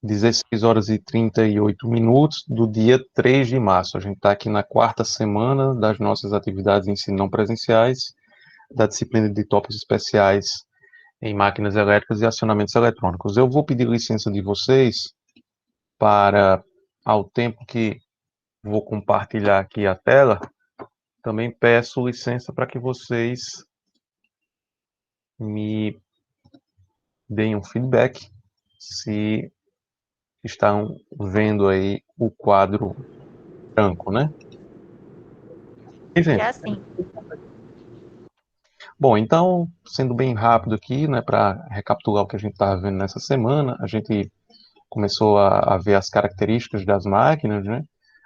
16 horas e 38 minutos do dia 3 de março. A gente está aqui na quarta semana das nossas atividades de ensino não presenciais, da disciplina de tópicos especiais em máquinas elétricas e acionamentos eletrônicos. Eu vou pedir licença de vocês para, ao tempo que vou compartilhar aqui a tela, também peço licença para que vocês me deem um feedback se estão vendo aí o quadro branco, né? E, gente, Já sim. bom, então, sendo bem rápido aqui, né, para recapitular o que a gente estava vendo nessa semana, a gente começou a ver as características das máquinas, né?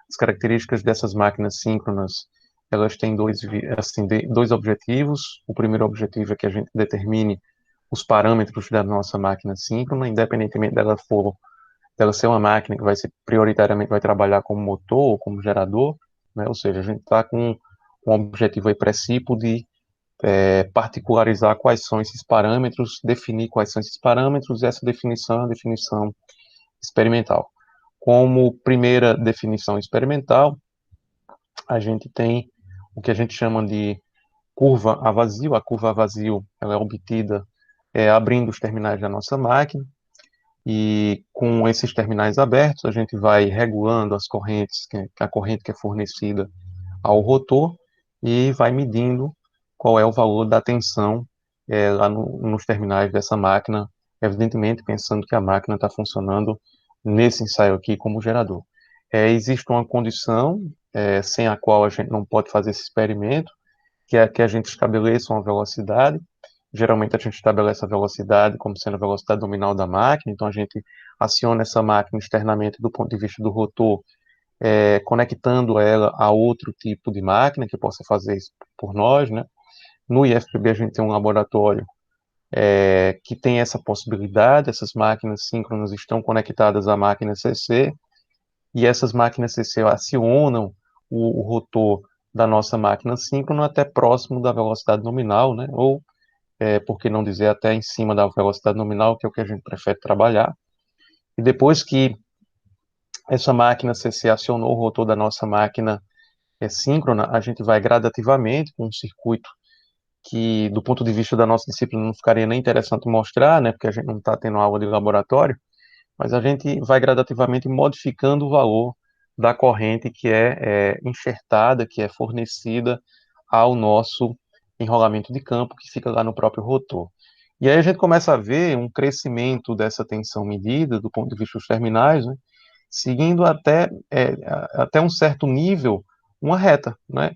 As características dessas máquinas síncronas, elas têm dois objetivos. O primeiro objetivo é que a gente determine os parâmetros da nossa máquina síncrona, independentemente dela ser uma máquina que vai ser prioritariamente vai trabalhar como motor ou como gerador, né? Ou seja, a gente está com um objetivo aí preciso de particularizar quais são esses parâmetros, definir quais são esses parâmetros, e essa definição é a definição experimental. Como primeira definição experimental, a gente tem o que a gente chama de curva a vazio. A curva a vazio ela é obtida abrindo os terminais da nossa máquina, e com esses terminais abertos, a gente vai regulando as correntes, a corrente que é fornecida ao rotor, e vai medindo qual é o valor da tensão lá nos terminais dessa máquina, evidentemente pensando que a máquina está funcionando nesse ensaio aqui como gerador. Existe uma condição sem a qual a gente não pode fazer esse experimento, que é que a gente estabeleça uma velocidade. Geralmente a gente estabelece a velocidade como sendo a velocidade nominal da máquina, então a gente aciona essa máquina externamente do ponto de vista do rotor, conectando ela a outro tipo de máquina que possa fazer isso por nós, né? No IFPB a gente tem um laboratório que tem essa possibilidade. Essas máquinas síncronas estão conectadas à máquina CC, e essas máquinas CC acionam o rotor da nossa máquina síncrona até próximo da velocidade nominal, né? Ou, por que não dizer, até em cima da velocidade nominal, que é o que a gente prefere trabalhar. E depois que essa máquina CC acionou o rotor da nossa máquina síncrona, a gente vai gradativamente com um circuito que, do ponto de vista da nossa disciplina, não ficaria nem interessante mostrar, né, porque a gente não está tendo aula de laboratório, mas a gente vai gradativamente modificando o valor da corrente que é enxertada, que é fornecida ao nosso enrolamento de campo, que fica lá no próprio rotor. E aí a gente começa a ver um crescimento dessa tensão medida, do ponto de vista dos terminais, né, seguindo até um certo nível, uma reta, né?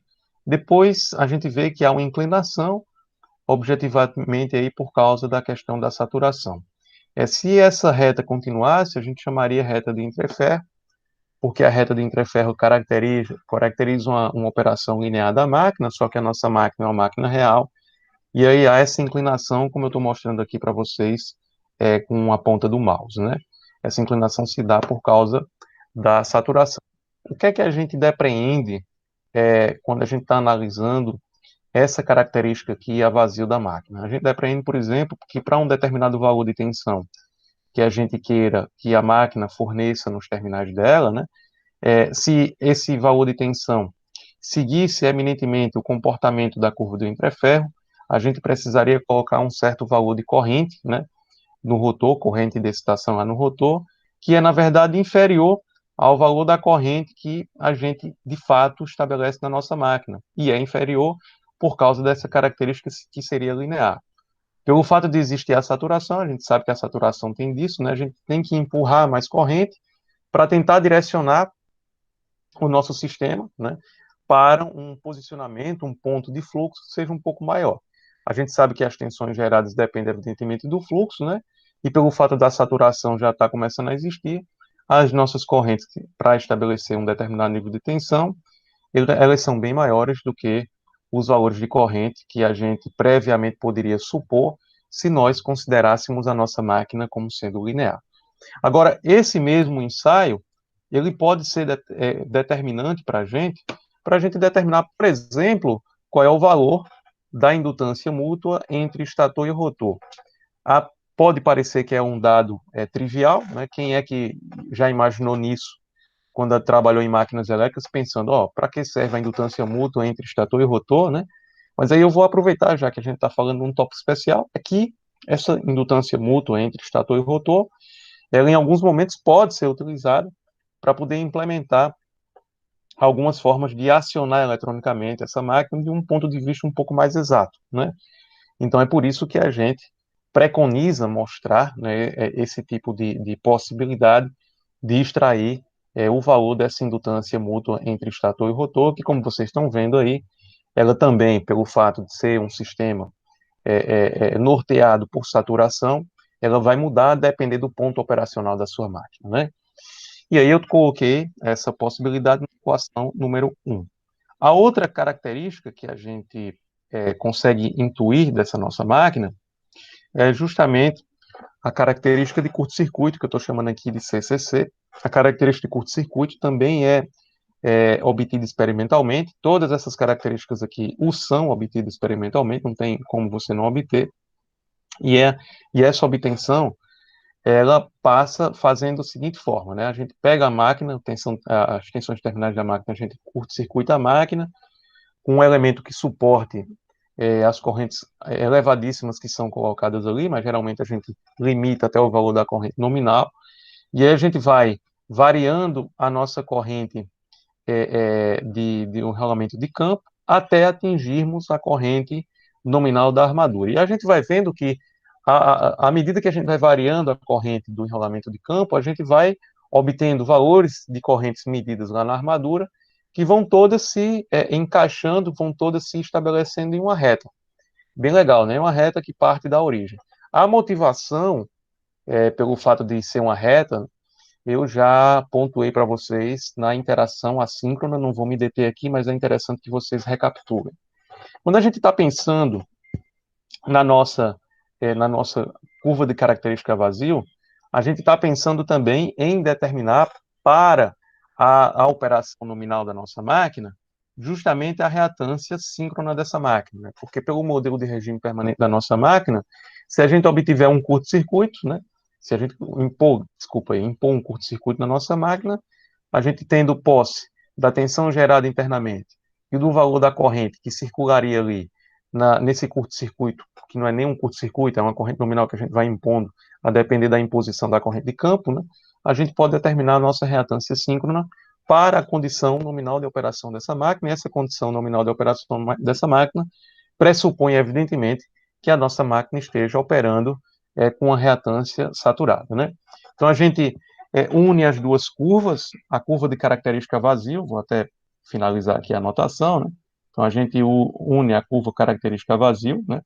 Depois a gente vê que há uma inclinação, objetivamente aí por causa da questão da saturação. Se essa reta continuasse, a gente chamaria reta de Entreferro, porque a reta de Entreferro caracteriza uma operação linear da máquina, só que a nossa máquina é uma máquina real, e aí há essa inclinação, como eu estou mostrando aqui para vocês, com a ponta do mouse, né? Essa inclinação se dá por causa da saturação. O que é que a gente depreende quando a gente está analisando essa característica aqui, a vazio da máquina? A gente depreende, por exemplo, que para um determinado valor de tensão que a gente queira que a máquina forneça nos terminais dela, né? Se esse valor de tensão seguisse eminentemente o comportamento da curva do Entreferro, a gente precisaria colocar um certo valor de corrente, né, no rotor, corrente de excitação lá no rotor, que é, na verdade, inferior ao valor da corrente que a gente, de fato, estabelece na nossa máquina. E é inferior por causa dessa característica que seria linear. Pelo fato de existir a saturação, a gente sabe que a saturação tem disso, né? A gente tem que empurrar mais corrente para tentar direcionar o nosso sistema, né, para um posicionamento, um ponto de fluxo que seja um pouco maior. A gente sabe que as tensões geradas dependem, evidentemente, do fluxo, né? E pelo fato da saturação já estar começando a existir, as nossas correntes, para estabelecer um determinado nível de tensão, elas são bem maiores do que os valores de corrente que a gente previamente poderia supor se nós considerássemos a nossa máquina como sendo linear. Agora, esse mesmo ensaio, ele pode ser determinante para a gente determinar, por exemplo, qual é o valor da indutância mútua entre estator e rotor. Pode parecer que é um dado trivial, né? Quem é que já imaginou nisso quando trabalhou em máquinas elétricas, pensando, ó, para que serve a indutância mútua entre estator e rotor, né? Mas aí eu vou aproveitar, já que a gente está falando de um tópico especial, aqui essa indutância mútua entre estator e rotor, ela em alguns momentos pode ser utilizada para poder implementar algumas formas de acionar eletronicamente essa máquina de um ponto de vista um pouco mais exato, né? Então é por isso que a gente preconiza mostrar, né, esse tipo de possibilidade de extrair o valor dessa indutância mútua entre estator e rotor, que como vocês estão vendo aí, ela também, pelo fato de ser um sistema norteado por saturação, ela vai mudar a depender do ponto operacional da sua máquina, né? E aí eu coloquei essa possibilidade na equação número 1. A outra característica que a gente consegue intuir dessa nossa máquina é justamente a característica de curto-circuito, que eu estou chamando aqui de CCC. A característica de curto-circuito também obtida experimentalmente. Todas essas características aqui são obtidas experimentalmente, não tem como você não obter. E, e essa obtenção, ela passa fazendo da seguinte forma, né? A gente pega a máquina, as tensões terminais da máquina, a gente curto-circuita a máquina, com um elemento que suporte as correntes elevadíssimas que são colocadas ali, mas geralmente a gente limita até o valor da corrente nominal, e aí a gente vai variando a nossa corrente de um rolamento de campo até atingirmos a corrente nominal da armadura. E a gente vai vendo que, à medida que a gente vai variando a corrente do enrolamento de campo, a gente vai obtendo valores de correntes medidas lá na armadura, que vão todas se encaixando, vão todas se estabelecendo em uma reta. Bem legal, né? Uma reta que parte da origem. A motivação, pelo fato de ser uma reta, eu já pontuei para vocês na interação assíncrona, não vou me deter aqui, mas é interessante que vocês recapitulem. Quando a gente está pensando na nossa curva de característica vazio, a gente está pensando também em determinar para a operação nominal da nossa máquina justamente a reatância síncrona dessa máquina, né? Porque pelo modelo de regime permanente da nossa máquina, se a gente obtiver um curto-circuito, né? Se a gente impor um curto-circuito na nossa máquina, a gente tendo posse da tensão gerada internamente e do valor da corrente que circularia ali nesse curto-circuito, que não é nem um curto-circuito, é uma corrente nominal que a gente vai impondo a depender da imposição da corrente de campo, né? A gente pode determinar a nossa reatância síncrona para a condição nominal de operação dessa máquina, e essa condição nominal de operação dessa máquina pressupõe, evidentemente, que a nossa máquina esteja operando com a reatância saturada, né? Então, a gente une as duas curvas, a curva de característica vazio, vou até finalizar aqui a anotação, né? Então, a gente une a curva característica vazio, né,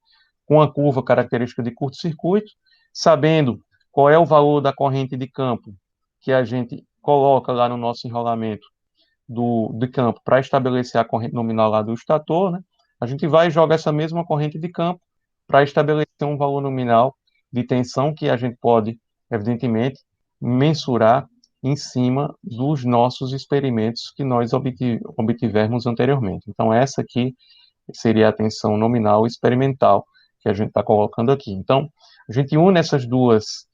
com a curva característica de curto-circuito, sabendo qual é o valor da corrente de campo que a gente coloca lá no nosso enrolamento de campo para estabelecer a corrente nominal lá do estator, né? A gente vai e joga essa mesma corrente de campo para estabelecer um valor nominal de tensão que a gente pode, evidentemente, mensurar em cima dos nossos experimentos que nós obtivermos anteriormente. Então, essa aqui seria a tensão nominal experimental que a gente está colocando aqui. Então, a gente une esses dois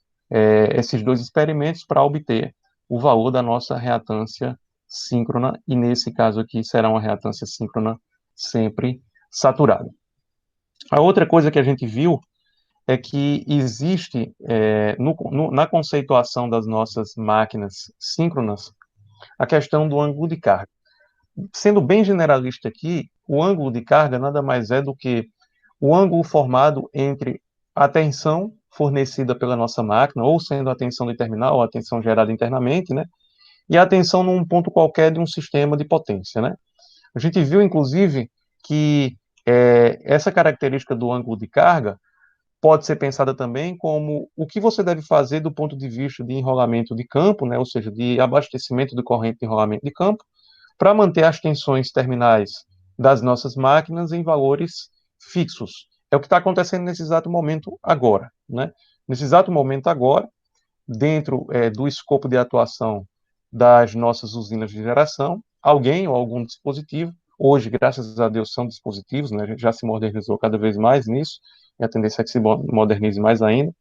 experimentos para obter o valor da nossa reatância síncrona, e nesse caso aqui será uma reatância síncrona sempre saturada. A outra coisa que a gente viu é que existe, na conceituação das nossas máquinas síncronas, a questão do ângulo de carga. Sendo bem generalista aqui, o ângulo de carga nada mais é do que o ângulo formado entre a tensão fornecida pela nossa máquina, ou sendo a tensão de terminal, ou a tensão gerada internamente, né, e a tensão num ponto qualquer de um sistema de potência, né. A gente viu, inclusive, que essa característica do ângulo de carga pode ser pensada também como o que você deve fazer do ponto de vista de enrolamento de campo, né, ou seja, de abastecimento de corrente de enrolamento de campo, para manter as tensões terminais das nossas máquinas em valores fixos. É o que está acontecendo nesse exato momento agora, né? Nesse exato momento agora, dentro do escopo de atuação das nossas usinas de geração, alguém ou algum dispositivo, hoje, graças a Deus, são dispositivos, né? A gente já se modernizou cada vez mais nisso, e a tendência é que se modernize mais ainda,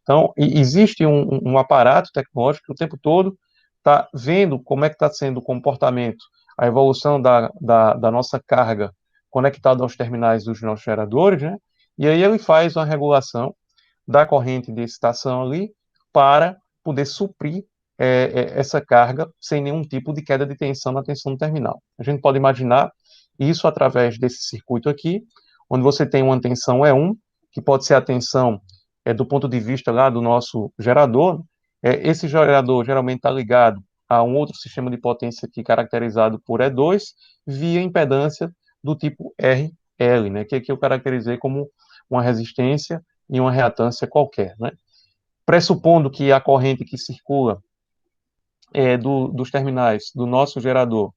Então, existe um aparato tecnológico que o tempo todo está vendo como é que está sendo o comportamento, a evolução da nossa carga conectada aos terminais dos nossos geradores, né? E aí ele faz uma regulação da corrente de excitação ali para poder suprir essa carga sem nenhum tipo de queda de tensão na tensão do terminal. A gente pode imaginar isso através desse circuito aqui, onde você tem uma tensão E1, que pode ser a tensão do ponto de vista lá do nosso gerador. Esse gerador geralmente está ligado a um outro sistema de potência aqui caracterizado por E2, via impedância do tipo RL, né, que aqui eu caracterizei como uma resistência e uma reatância qualquer, né? Pressupondo que a corrente que circula dos terminais do nosso gerador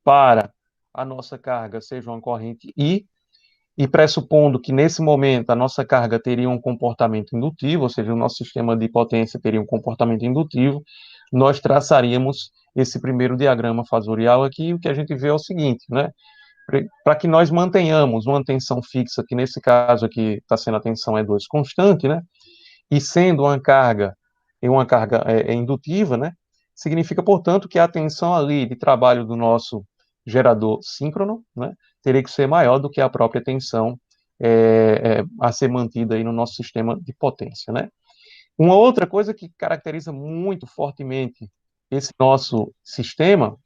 para a nossa carga seja uma corrente I, e pressupondo que nesse momento a nossa carga teria um comportamento indutivo, ou seja, o nosso sistema de potência teria um comportamento indutivo, nós traçaríamos esse primeiro diagrama fasorial aqui, e o que a gente vê é o seguinte, né? Para que nós mantenhamos uma tensão fixa, que nesse caso aqui está sendo a tensão E2 constante, né? E sendo uma carga indutiva, né? Significa, portanto, que a tensão ali de trabalho do nosso gerador síncrono, né? Teria que ser maior do que a própria tensão a ser mantida aí no nosso sistema de potência, né? Uma outra coisa que caracteriza muito fortemente esse nosso sistema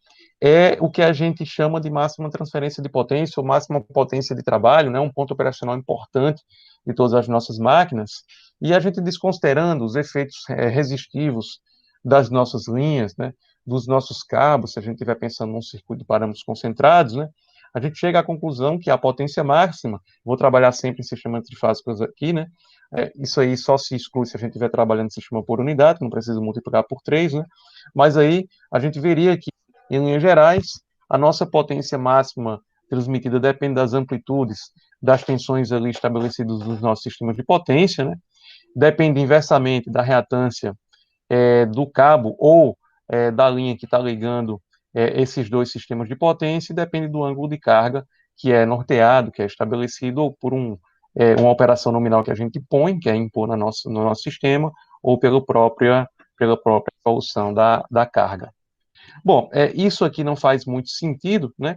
é o que a gente chama de máxima transferência de potência ou máxima potência de trabalho, né, um ponto operacional importante de todas as nossas máquinas, e a gente desconsiderando os efeitos resistivos das nossas linhas, né, dos nossos cabos, se a gente estiver pensando num circuito de parâmetros concentrados, né, a gente chega à conclusão que a potência máxima, vou trabalhar sempre em sistemas trifásicos aqui, né, isso aí só se exclui se a gente estiver trabalhando em sistema por unidade, não precisa multiplicar por 3, né, mas aí a gente veria que em linhas gerais, a nossa potência máxima transmitida depende das amplitudes das tensões ali estabelecidas nos nossos sistemas de potência, né? Depende inversamente da reatância do cabo ou da linha que está ligando esses dois sistemas de potência, e depende do ângulo de carga que é norteado, que é estabelecido, ou por uma operação nominal que a gente põe, que é impor no nosso sistema, ou pela própria evolução da carga. Bom, isso aqui não faz muito sentido, né?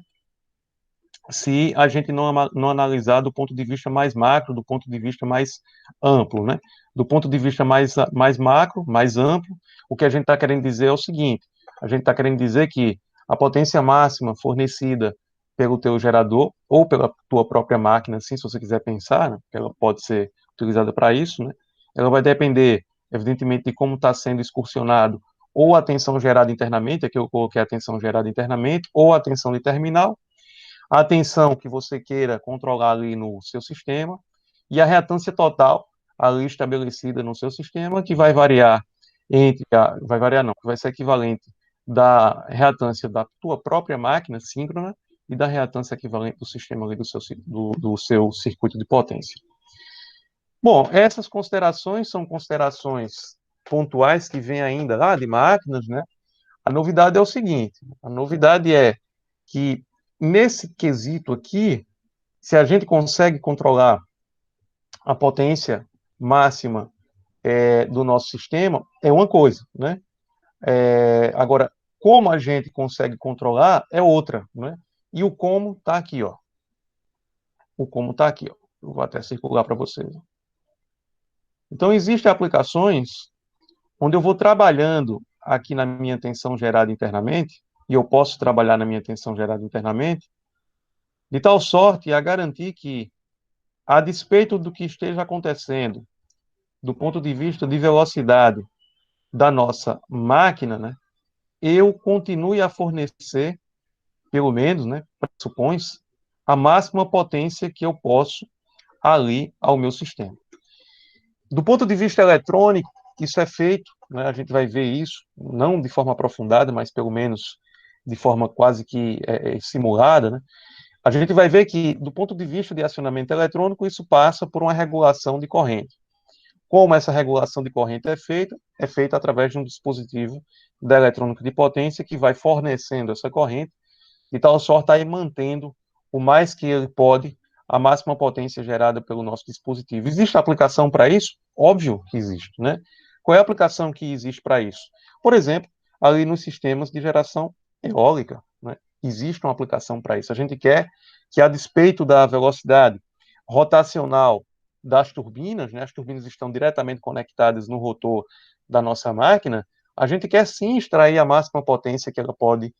Se a gente não analisar do ponto de vista mais macro, do ponto de vista mais amplo, né? Do ponto de vista mais macro, mais amplo, o que a gente está querendo dizer é o seguinte: a gente está querendo dizer que a potência máxima fornecida pelo teu gerador ou pela tua própria máquina, assim, se você quiser pensar, né? Ela pode ser utilizada para isso, né? Ela vai depender, evidentemente, de como está sendo excursionado ou a tensão gerada internamente, aqui eu coloquei a tensão gerada internamente, ou a tensão de terminal, a tensão que você queira controlar ali no seu sistema, e a reatância total ali estabelecida no seu sistema, que vai variar vai variar não, que vai ser equivalente da reatância da tua própria máquina síncrona e da reatância equivalente do sistema ali do seu circuito de potência. Bom, essas considerações são considerações pontuais que vêm ainda lá de máquinas, né? A novidade é o seguinte: a novidade é que nesse quesito aqui, se a gente consegue controlar a potência máxima do nosso sistema, é uma coisa, né? Agora, como a gente consegue controlar é outra, né? E o como está aqui, ó. O como está aqui, ó. Eu vou até circular para vocês. Então, existem aplicações onde eu vou trabalhando aqui na minha tensão gerada internamente, e eu posso trabalhar na minha tensão gerada internamente, de tal sorte a garantir que, a despeito do que esteja acontecendo, do ponto de vista de velocidade da nossa máquina, né, eu continue a fornecer, pelo menos, né, pressupõe-se, a máxima potência que eu posso ali ao meu sistema. Do ponto de vista eletrônico, isso é feito, né, a gente vai ver isso, não de forma aprofundada, mas pelo menos de forma quase que simulada, né? A gente vai ver que, do ponto de vista de acionamento eletrônico, isso passa por uma regulação de corrente. Como essa regulação de corrente é feita através de um dispositivo da eletrônica de potência que vai fornecendo essa corrente, de tal sorte a ir mantendo o mais que ele pode a máxima potência gerada pelo nosso dispositivo. Existe aplicação para isso? Óbvio que existe, né? Qual é a aplicação que existe para isso? Por exemplo, ali nos sistemas de geração eólica, né? Existe uma aplicação para isso. A gente quer que, a despeito da velocidade rotacional das turbinas, né? As turbinas estão diretamente conectadas no rotor da nossa máquina, a gente quer sim extrair a máxima potência que ela pode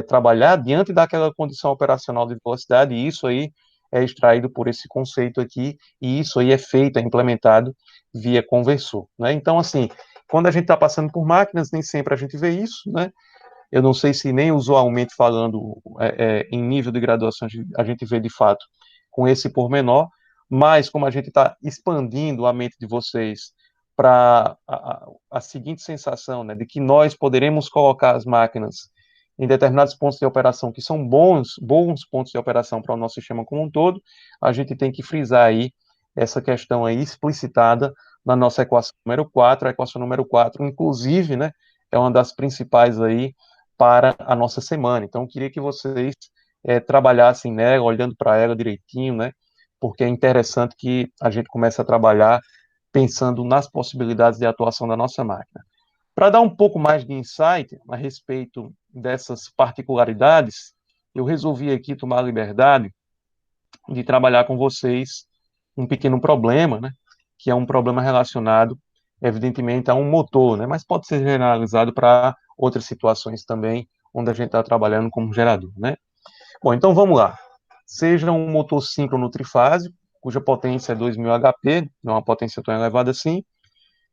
trabalhar diante daquela condição operacional de velocidade, e isso aí é extraído por esse conceito aqui, e isso aí é feito, é implementado via conversor, né? Então, assim, quando a gente está passando por máquinas, nem sempre a gente vê isso, né? Eu não sei se nem usualmente falando em nível de graduação a gente vê de fato com esse pormenor, mas como a gente está expandindo a mente de vocês para a seguinte sensação, né, de que nós poderemos colocar as máquinas em determinados pontos de operação que são bons pontos de operação para o nosso sistema como um todo, a gente tem que frisar aí essa questão aí explicitada na nossa equação número 4. A equação número 4, inclusive, né, é uma das principais aí para a nossa semana. Então, eu queria que vocês trabalhassem nela, olhando para ela direitinho, né? Porque é interessante que a gente comece a trabalhar pensando nas possibilidades de atuação da nossa máquina. Para dar um pouco mais de insight a respeito dessas particularidades, eu resolvi aqui tomar a liberdade de trabalhar com vocês um pequeno problema, né? Que é um problema relacionado, evidentemente, a um motor, né? Mas pode ser generalizado para outras situações também, onde a gente está trabalhando como gerador, né? Bom, então vamos lá. Seja um motor síncrono trifásico, cuja potência é 2.000 HP, não é uma potência tão elevada assim,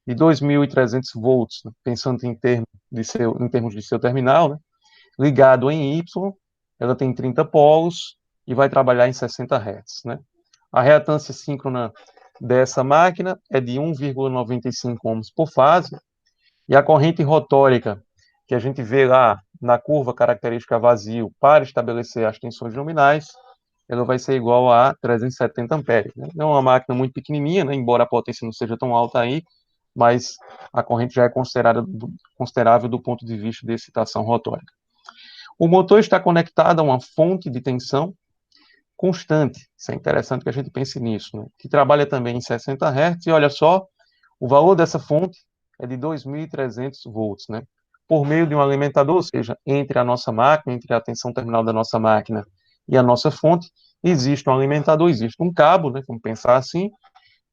e 2.300 volts, né? Pensando em termos de seu terminal, né? Ligado em Y, ela tem 30 polos e vai trabalhar em 60 Hz, né? A reatância síncrona dessa máquina é de 1,95 ohms por fase, e a corrente rotórica, que a gente vê lá na curva característica vazio para estabelecer as tensões luminais, ela vai ser igual a 370 amperes, né? Não é uma máquina muito pequenininha, né? Embora a potência não seja tão alta aí, mas a corrente já é considerável do ponto de vista de excitação rotórica. O motor está conectado a uma fonte de tensão constante. Isso é interessante que a gente pense nisso, né? Que trabalha também em 60 Hz, e olha só, o valor dessa fonte é de 2.300 volts, né? Por meio de um alimentador, ou seja, entre a nossa máquina, entre a tensão terminal da nossa máquina e a nossa fonte, existe um alimentador, existe um cabo, né? Vamos pensar assim,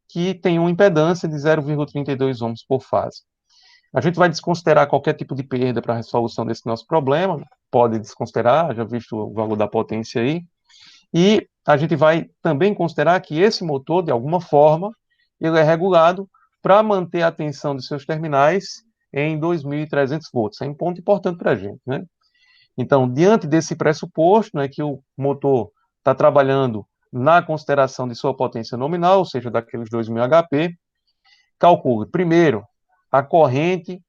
que tem uma impedância de 0,32 ohms por fase. A gente vai desconsiderar qualquer tipo de perda para a resolução desse nosso problema, pode desconsiderar, já visto o valor da potência aí, e a gente vai também considerar que esse motor, de alguma forma, ele é regulado para manter a tensão de seus terminais em 2.300 volts. É um ponto importante para a gente, né? Então, diante desse pressuposto, né, que o motor está trabalhando na consideração de sua potência nominal, ou seja, daqueles 2.000 HP, calcule, primeiro, a corrente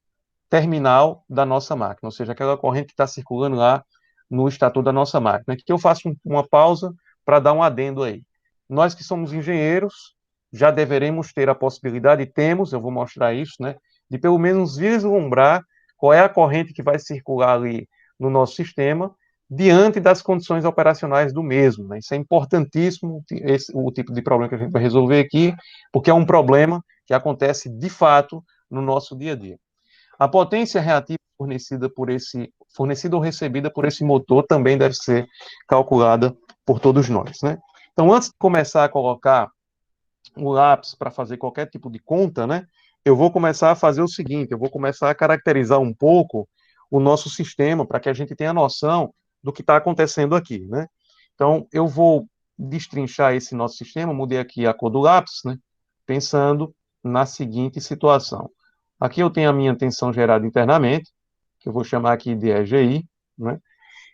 terminal da nossa máquina, ou seja, aquela corrente que está circulando lá no estator da nossa máquina. Aqui eu faço uma pausa para dar um adendo aí. Nós que somos engenheiros, já deveremos ter a possibilidade, e temos, eu vou mostrar isso, né, de pelo menos vislumbrar qual é a corrente que vai circular ali no nosso sistema, diante das condições operacionais do mesmo, né? Isso é importantíssimo, o tipo de problema que a gente vai resolver aqui, porque é um problema que acontece de fato no nosso dia a dia. A potência reativa fornecida ou recebida por esse motor também deve ser calculada por todos nós, né? Então, antes de começar a colocar o lápis para fazer qualquer tipo de conta, né, eu vou começar a fazer o seguinte, eu vou começar a caracterizar um pouco o nosso sistema para que a gente tenha noção do que está acontecendo aqui, né? Então, eu vou destrinchar esse nosso sistema, mudei aqui a cor do lápis, né, pensando na seguinte situação. Aqui eu tenho a minha tensão gerada internamente, que eu vou chamar aqui de EGI, né?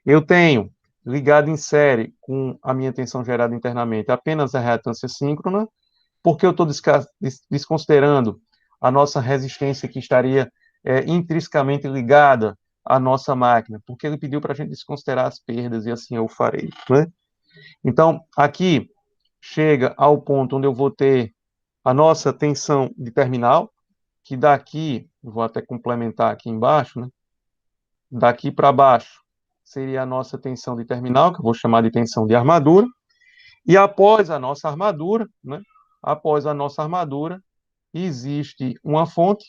Eu tenho ligado em série com a minha tensão gerada internamente apenas a reatância síncrona, porque eu estou desconsiderando a nossa resistência que estaria intrinsecamente ligada à nossa máquina, porque ele pediu para a gente desconsiderar as perdas e assim eu farei, né? Então, aqui chega ao ponto onde eu vou ter a nossa tensão de terminal, que daqui, vou até complementar aqui embaixo, né? Daqui para baixo seria a nossa tensão de terminal, que eu vou chamar de tensão de armadura, e após a nossa armadura, né? Após a nossa armadura, existe uma fonte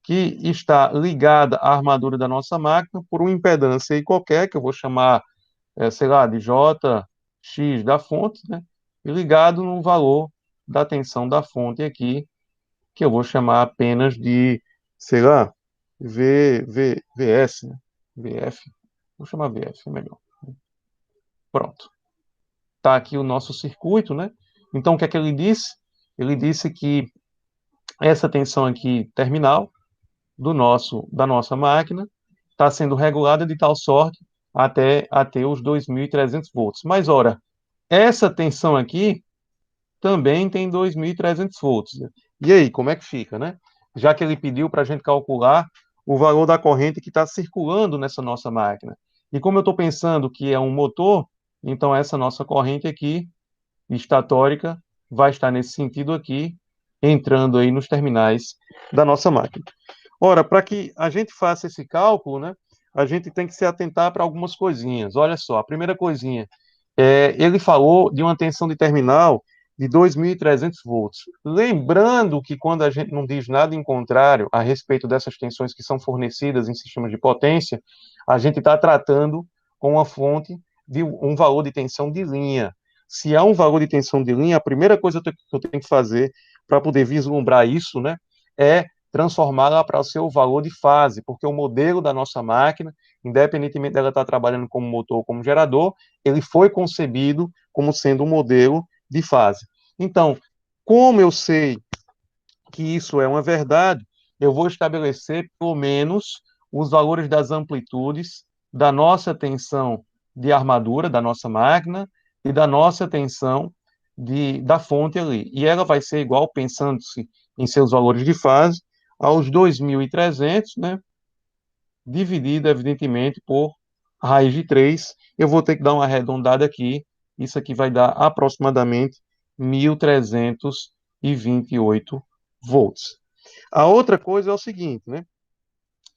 que está ligada à armadura da nossa máquina por uma impedância aí qualquer, que eu vou chamar, sei lá, de JX da fonte, né? E ligado no valor da tensão da fonte aqui, que eu vou chamar apenas de, sei lá, VS, né? VF. Vou chamar VF, é melhor. Pronto. Está aqui o nosso circuito, né? Então, o que é que ele disse? Ele disse que essa tensão aqui terminal da nossa máquina está sendo regulada de tal sorte a ter os 2.300 volts. Mas, ora, essa tensão aqui também tem 2.300 volts, né? E aí, como é que fica, né? Já que ele pediu para a gente calcular o valor da corrente que está circulando nessa nossa máquina. E como eu estou pensando que é um motor, então essa nossa corrente aqui, estatórica, vai estar nesse sentido aqui, entrando aí nos terminais da nossa máquina. Ora, para que a gente faça esse cálculo, né, a gente tem que se atentar para algumas coisinhas. Olha só, a primeira coisinha, ele falou de uma tensão de terminal de 2.300 volts. Lembrando que quando a gente não diz nada em contrário a respeito dessas tensões que são fornecidas em sistemas de potência, a gente está tratando com uma fonte de um valor de tensão de linha. Se há um valor de tensão de linha, a primeira coisa que eu tenho que fazer para poder vislumbrar isso, né, é transformá-la para o seu valor de fase, porque o modelo da nossa máquina, independentemente dela estar trabalhando como motor ou como gerador, ele foi concebido como sendo um modelo de fase. Então, como eu sei que isso é uma verdade, eu vou estabelecer pelo menos os valores das amplitudes da nossa tensão de armadura da nossa máquina e da nossa tensão da fonte ali. E ela vai ser igual, pensando-se em seus valores de fase, aos 2.300, né? Dividido, evidentemente, por raiz de 3. Eu vou ter que dar uma arredondada aqui. Isso aqui vai dar aproximadamente 1.328 volts. A outra coisa é o seguinte, né?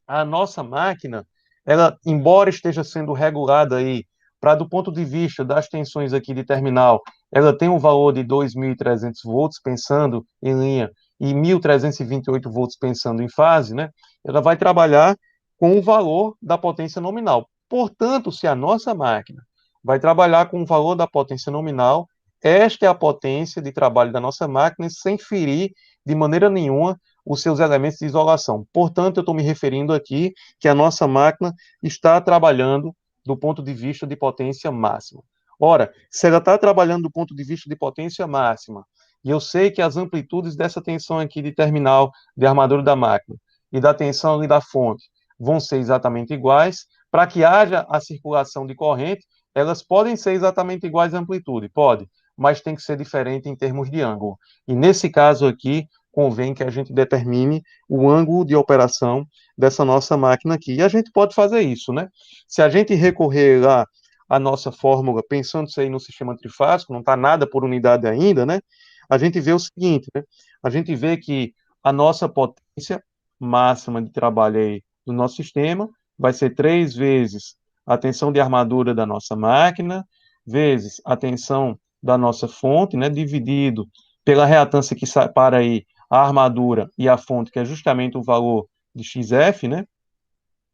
A nossa máquina, ela, embora esteja sendo regulada aí para, do ponto de vista das tensões aqui de terminal, ela tem um valor de 2.300 volts pensando em linha e 1.328 volts pensando em fase, né? Ela vai trabalhar com o valor da potência nominal. Portanto, se a nossa máquina vai trabalhar com o valor da potência nominal, esta é a potência de trabalho da nossa máquina sem ferir de maneira nenhuma os seus elementos de isolação. Portanto, eu estou me referindo aqui que a nossa máquina está trabalhando do ponto de vista de potência máxima. Ora, se ela está trabalhando do ponto de vista de potência máxima, e eu sei que as amplitudes dessa tensão aqui de terminal de armadura da máquina e da tensão ali da fonte vão ser exatamente iguais, para que haja a circulação de corrente, elas podem ser exatamente iguais à amplitude, pode, mas tem que ser diferente em termos de ângulo. E nesse caso aqui, convém que a gente determine o ângulo de operação dessa nossa máquina aqui. E a gente pode fazer isso, né? Se a gente recorrer lá à nossa fórmula, pensando isso aí no sistema trifásico, não está nada por unidade ainda, né? A gente vê o seguinte, né? A gente vê que a nossa potência máxima de trabalho aí do nosso sistema vai ser 3 vezes a tensão de armadura da nossa máquina, vezes a tensão da nossa fonte, né, dividido pela reatância que separa aí a armadura e a fonte, que é justamente o valor de XF, né,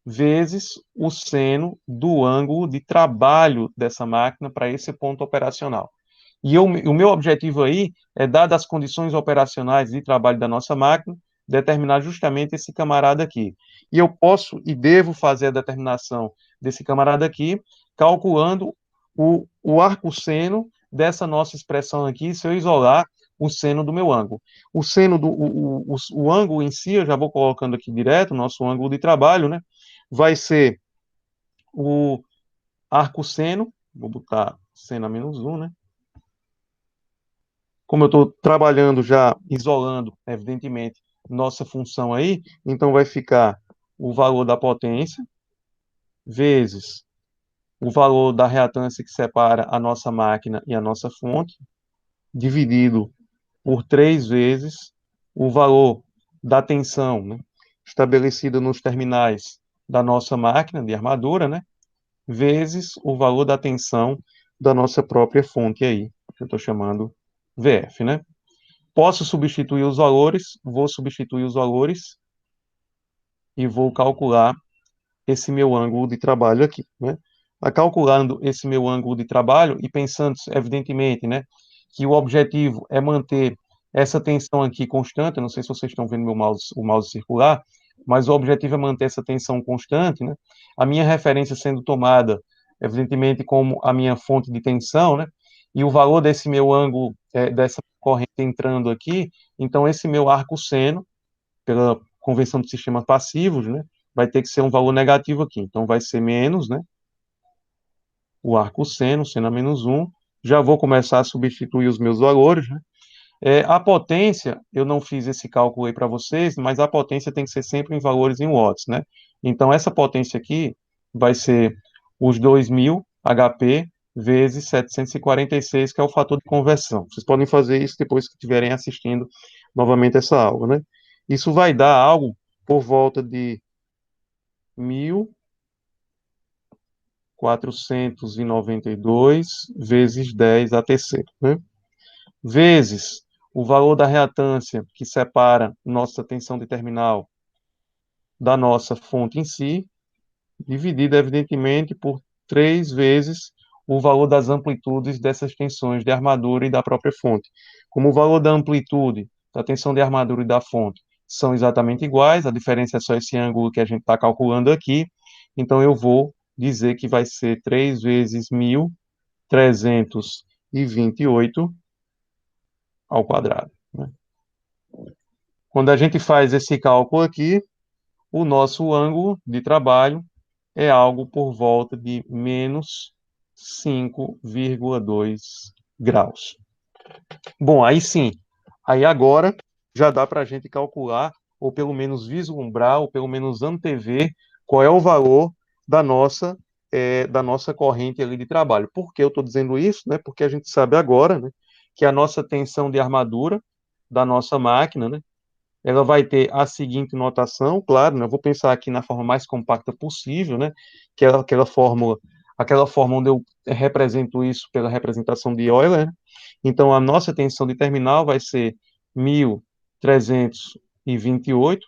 vezes o seno do ângulo de trabalho dessa máquina para esse ponto operacional. O meu objetivo aí é, dadas as condições operacionais de trabalho da nossa máquina, determinar justamente esse camarada aqui. E eu posso e devo fazer a determinação desse camarada aqui, calculando o arco-seno dessa nossa expressão aqui, se eu isolar o seno do meu ângulo. O seno o ângulo em si, eu já vou colocando aqui direto, o nosso ângulo de trabalho, né? Vai ser o arco-seno, vou botar seno a menos 1, né? Como eu estou trabalhando já, isolando, evidentemente, nossa função aí, então vai ficar o valor da potência vezes o valor da reatância que separa a nossa máquina e a nossa fonte, dividido por 3 vezes o valor da tensão, né, estabelecida nos terminais da nossa máquina de armadura, né, vezes o valor da tensão da nossa própria fonte aí, que eu estou chamando VF, né? Posso substituir os valores, vou substituir os valores e vou calcular esse meu ângulo de trabalho aqui, né? Calculando esse meu ângulo de trabalho e pensando, evidentemente, né, que o objetivo é manter essa tensão aqui constante. Eu não sei se vocês estão vendo o mouse circular, mas o objetivo é manter essa tensão constante, né? A minha referência sendo tomada, evidentemente, como a minha fonte de tensão, né? E o valor desse meu ângulo, dessa corrente entrando aqui, então esse meu arco seno, pela convenção de sistemas passivos, né, vai ter que ser um valor negativo aqui. Então, vai ser menos, né, o arco seno, seno a menos 1. Já vou começar a substituir os meus valores, né. A potência, eu não fiz esse cálculo aí para vocês, mas a potência tem que ser sempre em valores em watts, né. Então, essa potência aqui vai ser os 2.000 HP vezes 746, que é o fator de conversão. Vocês podem fazer isso depois que estiverem assistindo novamente essa aula, né. Isso vai dar algo por volta de 1.492 vezes 10 a terceira, né? Vezes o valor da reatância que separa nossa tensão de terminal da nossa fonte em si, dividido, evidentemente, por 3 vezes o valor das amplitudes dessas tensões de armadura e da própria fonte. Como o valor da amplitude, da tensão de armadura e da fonte são exatamente iguais, a diferença é só esse ângulo que a gente está calculando aqui, então eu vou dizer que vai ser 3 vezes 1.328 ao quadrado, né? Quando a gente faz esse cálculo aqui, o nosso ângulo de trabalho é algo por volta de menos 5,2 graus. Bom, aí sim, aí agora já dá para a gente calcular, ou pelo menos vislumbrar, ou pelo menos antever qual é o valor da nossa corrente ali de trabalho. Por que eu estou dizendo isso? Né? Porque a gente sabe agora, né, que a nossa tensão de armadura da nossa máquina, né, ela vai ter a seguinte notação, claro, né, eu vou pensar aqui na forma mais compacta possível, né, que é aquela forma onde eu represento isso pela representação de Euler, né? Então, a nossa tensão de terminal vai ser 1.328,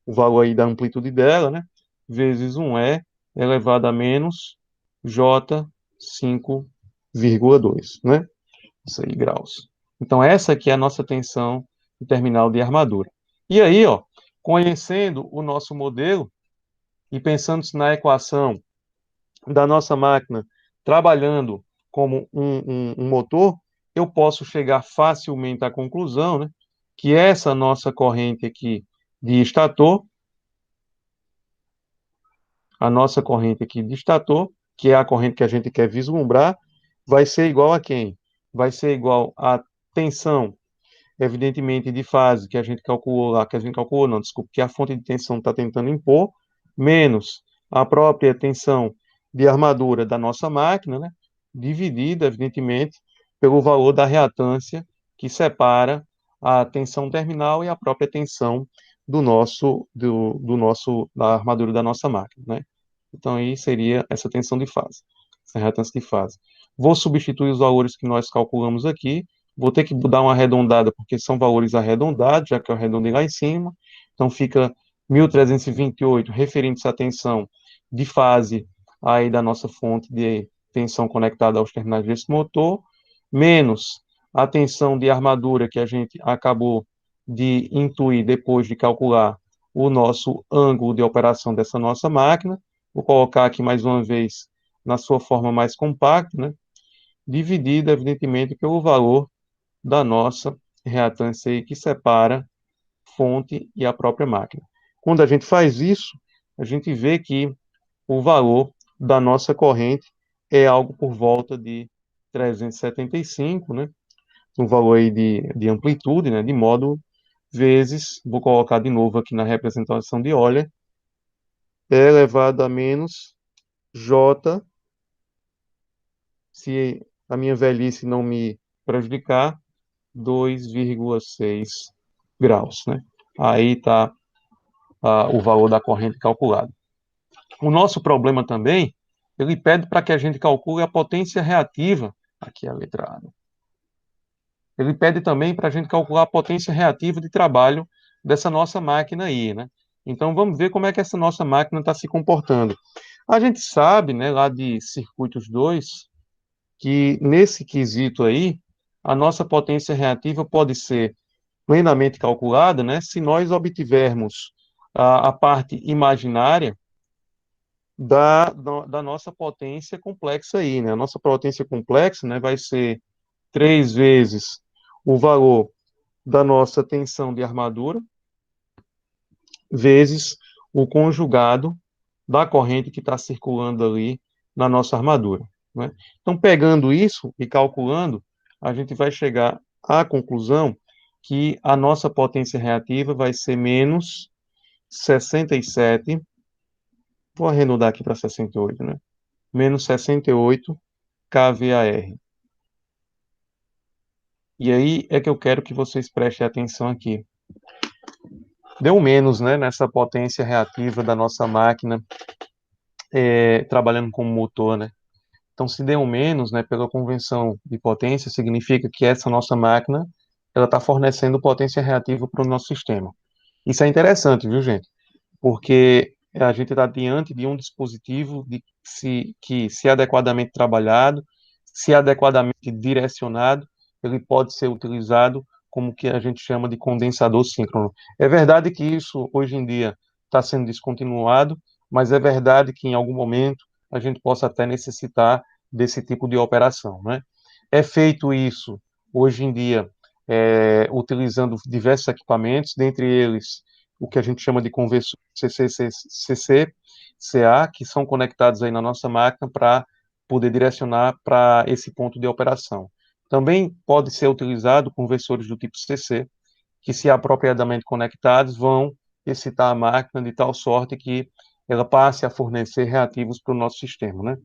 o valor aí da amplitude dela, né, vezes 1E elevado a menos J 5,2, né? Isso aí, graus. Então, essa aqui é a nossa tensão de terminal de armadura. E aí, ó, conhecendo o nosso modelo e pensando na equação da nossa máquina trabalhando como um motor, eu posso chegar facilmente à conclusão, né, que essa nossa corrente aqui de estator, a nossa corrente aqui de estator, que é a corrente que a gente quer vislumbrar, vai ser igual a quem? Vai ser igual à tensão, evidentemente, de fase que a gente calculou lá, que a gente calculou, não, desculpa, que a fonte de tensão está tentando impor, menos a própria tensão de armadura da nossa máquina, né, dividida, evidentemente, pelo valor da reatância que separa a tensão terminal e a própria tensão da armadura da nossa máquina, né? Então, aí seria essa tensão de fase, essa reatância de fase. Vou substituir os valores que nós calculamos aqui, vou ter que dar uma arredondada, porque são valores arredondados, já que eu arredondei lá em cima, então fica 1.328, referente à tensão de fase aí da nossa fonte de tensão conectada aos terminais desse motor, menos a tensão de armadura que a gente acabou de intuir depois de calcular o nosso ângulo de operação dessa nossa máquina. Vou colocar aqui mais uma vez na sua forma mais compacta, né? Dividida, evidentemente, pelo valor da nossa reatância aí, que separa fonte e a própria máquina. Quando a gente faz isso, a gente vê que o valor da nossa corrente é algo por volta de 375, né? Um valor aí de amplitude, né? De módulo, vezes, vou colocar de novo aqui na representação de Euler, é elevado a menos J, se a minha velhice não me prejudicar, 2,6 graus, né? Aí está o valor da corrente calculado. O nosso problema também, ele pede para que a gente calcule a potência reativa, aqui é a letra A, né? ele pede também para a gente calcular a potência reativa de trabalho dessa nossa máquina aí, né? Então, vamos ver como é que essa nossa máquina está se comportando. A gente sabe, né, lá de circuitos 2, que nesse quesito aí, a nossa potência reativa pode ser plenamente calculada, né, se nós obtivermos a parte imaginária da nossa potência complexa aí, né? A nossa potência complexa, né, vai ser 3 vezes o valor da nossa tensão de armadura, vezes o conjugado da corrente que está circulando ali na nossa armadura, né? Então, pegando isso e calculando, a gente vai chegar à conclusão que a nossa potência reativa vai ser menos 67, vou arredondar aqui para 68, né? Menos 68 kVAR. E aí é que eu quero que vocês prestem atenção aqui. Deu menos, né, nessa potência reativa da nossa máquina, trabalhando como motor, né? Então, se deu menos, né, pela convenção de potência, significa que essa nossa máquina ela está fornecendo potência reativa para o nosso sistema. Isso é interessante, viu, gente? Porque a gente está diante de um dispositivo que, se adequadamente trabalhado, se adequadamente direcionado, ele pode ser utilizado como que a gente chama de condensador síncrono. É verdade que isso, hoje em dia, está sendo descontinuado, mas é verdade que, em algum momento, a gente possa até necessitar desse tipo de operação, né? É feito isso, hoje em dia, utilizando diversos equipamentos, dentre eles o que a gente chama de conversor CCCA, que são conectados aí na nossa máquina para poder direcionar para esse ponto de operação. Também pode ser utilizado conversores do tipo CC, que, se apropriadamente conectados, vão excitar a máquina de tal sorte que ela passe a fornecer reativos para o nosso sistema, né?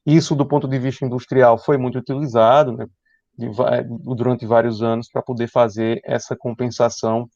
Isso, do ponto de vista industrial, foi muito utilizado, né, durante vários anos para poder fazer essa compensação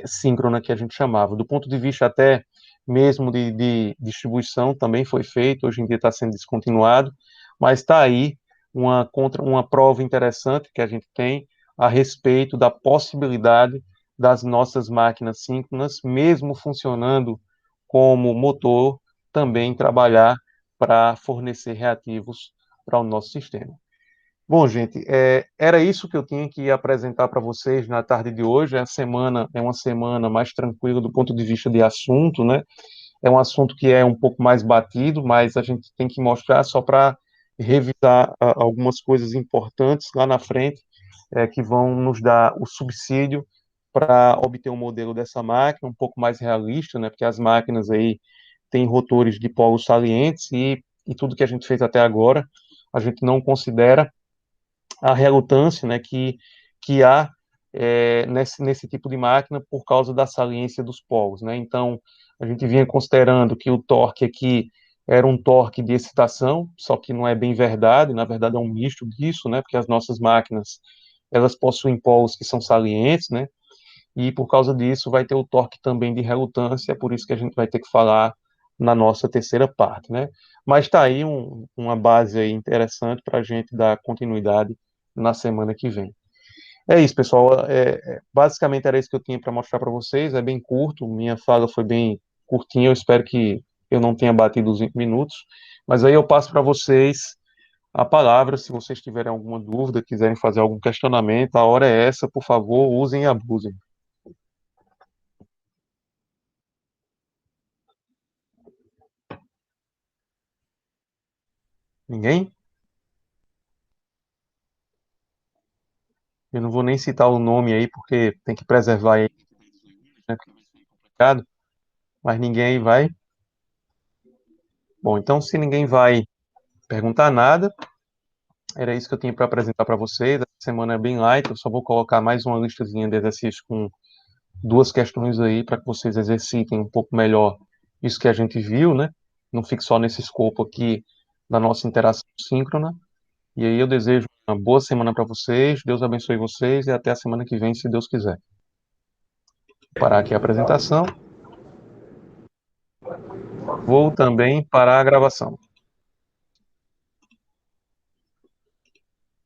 síncrona que a gente chamava. Do ponto de vista até mesmo de distribuição, também foi feito, hoje em dia está sendo descontinuado, mas está aí uma prova interessante que a gente tem a respeito da possibilidade das nossas máquinas síncronas, mesmo funcionando como motor, também trabalhar para fornecer reativos para o nosso sistema. Bom, gente, era isso que eu tinha que apresentar para vocês na tarde de hoje. A semana é uma semana mais tranquila do ponto de vista de assunto, né? É um assunto que é um pouco mais batido, mas a gente tem que mostrar só para revisar algumas coisas importantes lá na frente, que vão nos dar o subsídio para obter um modelo dessa máquina um pouco mais realista, né? Porque as máquinas aí têm rotores de polos salientes e tudo que a gente fez até agora, a gente não considera a relutância, né, que há nesse tipo de máquina por causa da saliência dos polos, né? Então, a gente vinha considerando que o torque aqui era um torque de excitação, só que não é bem verdade, na verdade é um misto disso, né? Porque as nossas máquinas, elas possuem polos que são salientes, né? E por causa disso vai ter o torque também de relutância, é por isso que a gente vai ter que falar na nossa terceira parte, né? Mas está aí uma base aí interessante para a gente dar continuidade na semana que vem. É isso, pessoal. Basicamente era isso que eu tinha para mostrar para vocês. É bem curto, minha fala foi bem curtinha. Eu espero que eu não tenha batido os 20 minutos. Mas aí eu passo para vocês a palavra. Se vocês tiverem alguma dúvida, quiserem fazer algum questionamento, a hora é essa. Por favor, usem e abusem. Ninguém? Eu não vou nem citar o nome aí, porque tem que preservar aí, né? Complicado. Mas ninguém aí vai. Bom, então, se ninguém vai perguntar nada, era isso que eu tinha para apresentar para vocês. Essa semana é bem light, eu só vou colocar mais uma listazinha de exercícios com duas questões aí para que vocês exercitem um pouco melhor isso que a gente viu, né? Não fique só nesse escopo aqui da nossa interação síncrona. E aí eu desejo uma boa semana para vocês, Deus abençoe vocês e até a semana que vem, se Deus quiser. Vou parar aqui a apresentação. Vou também parar a gravação.